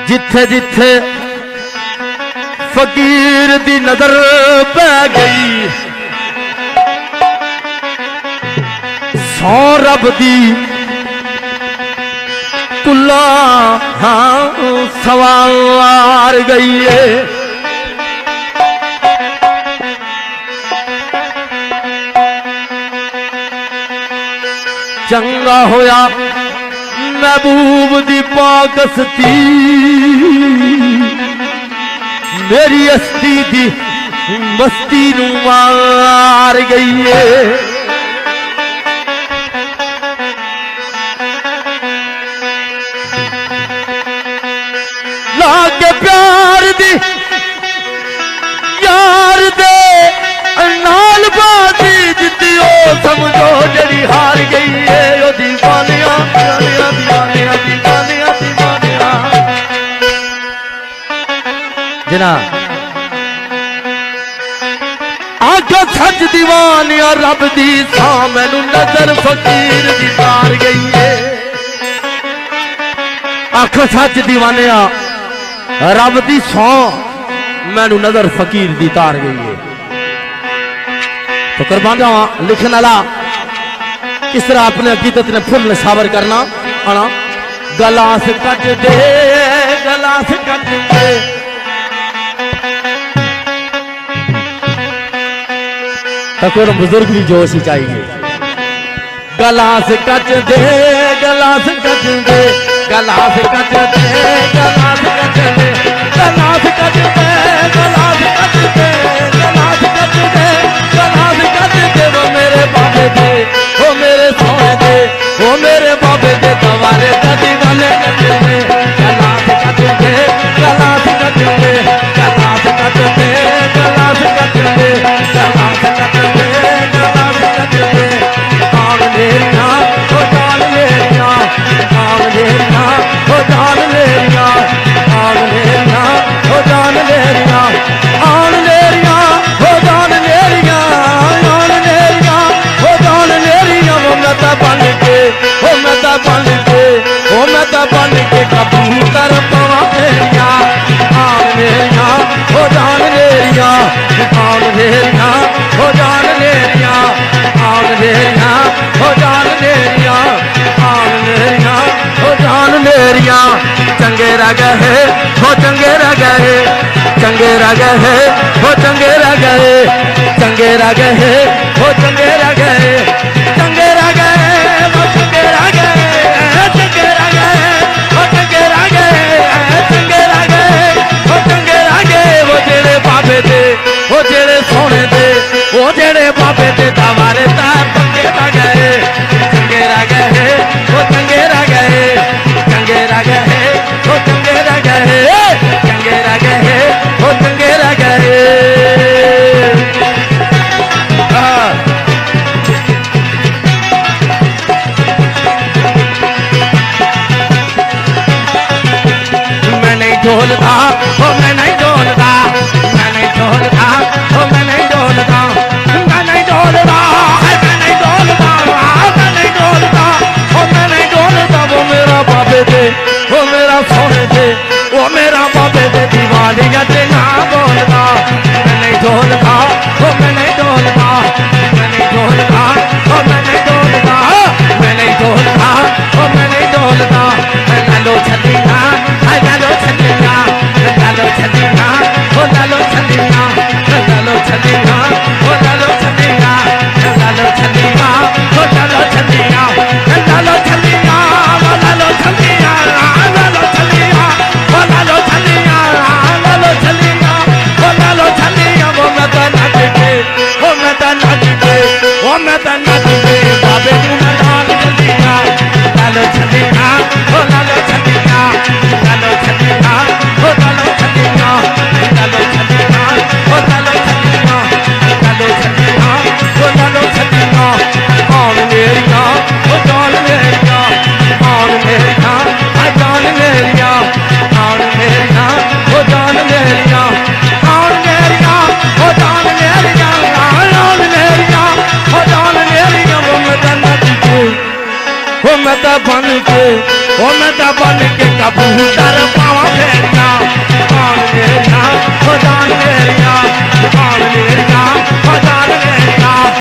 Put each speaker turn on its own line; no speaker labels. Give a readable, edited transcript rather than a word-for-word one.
जिथे जिथे फकीर दी नजर पै गई सौ रब दी कुल्ला हाँ सवार गई है। चंगा होया महबूब दी पाकस्ती मेरी अस्ती दी मस्ती नू मार गई है। लागे प्यार दी यार दे नाल बाजी जिती ओ समझो जड़ी हार गई है। ओ दीवानिया दीवानिया दीवानिया दीवानिया दीवानिया जना आखो सच दीवानिया रब दी सा मैनू नजर फकीर दी तार गई है। आखो सच दीवानिया रब दी सौ मैनू नजर फकीर दी तार गई है। तो कुर्बान जावा लिखने वाला किस तरह अपने अकीदत ने फुल निशावर करना आना गलास कट दे गलास कट दे तक बुजुर्ग भी जोश ही चाहिए। गलास कट दे गलास कट दे गलास कट दे गलास कट दे गलास कट दे गलास कट दे गलास कट दे गलास कट दे वो मेरे बाबे दे वो मेरे सोने दे वो मेरे बाबे दे तुम्हारे दादी वाले कट दे गलास कट दे गलास कट दे गलास कट दे गलास कट दे गलास कट दे गलास कट दे आग लेरिया ओ जान लेरिया आग लेरिया ओ जान लेरिया आग लेरिया ओ जान लेरिया आग लेरिया ओ जान लेरिया आग लेरिया ओ जान लेरिया वो मैं तो बन के वो मैं तो बन के वो मैं तो बन के कबूतर पवा लेरिया आग लेरिया ओ जान लेरिया आग लेरिया ओ जान लेरिया आग लेरिया ओ जान लेरिया आग लेरिया ओ जान लेरिया चंगे रह गए हो चंगे रह गए चंगे रह गए हो चंगे रह गए चंगे रह गए हो चंगे रह गए चंगे रह गए वो चंगे रह गए चंगे रह गए वो चंगे रह गए चंगे रह गए वो चंगे रह गए वो जेड़े बाबे दे वो जेड़े सोने दे वो जेड़े बाबे दे दवारे तार चंगे रह गए चंगे रह गए वो चंगे रह गए चंगे रह गए वो चंगे रह गए चंगे रह गए वो चंगे रह गए। मैं नहीं ढोलता हो मैं नहीं ढोलता मैं नहीं ढोलता हो मैं नहीं ढोलता मैं नहीं ढोलता मैं नहीं ढोलता मैं नहीं ढोलता हो मैं नहीं ढोलता वो मेरा बाबे दे वो मेरा सोने दे वो मेरा बाबे दे दीवानिया ते ना बोलता मैं नहीं ढोलता वो मैं नहीं ढोलता मैं नहीं ढोलता वो मैं नहीं ढोलता मैं नहीं ढोलता वो मैं नहीं ढोलता लालो छलिया लालो छलिया लालो छलिया ओ लालो छलिया लालो छलिया ओ लालो छलिया लालो छलिया ओ लालो छलिया लालो छलिया लालो छलिया लालो छलिया ओ लालो छलिया लालो छलिया ओ लालो छलिया वो मैं तो नाच के वो मैं तो नाच के वो मैं तो नाच के बाबे तू ना डाल छलिया लालो छलिया ओ लालो छलिया लालो छलिया ओ लालो छलिया लालो छलिया ओ लालो छलिया लालो छलिया ओ लालो छलिया आन मेरिया ओ जान मेरिया आन मेरिया आ जान मेरिया आन मेरिया ओ जान मेरिया आन मेरिया ओ जान मेरिया आन मेरिया ओ जान मेरिया वो मैं तो नाच के वो मैं तो बन के कबूतर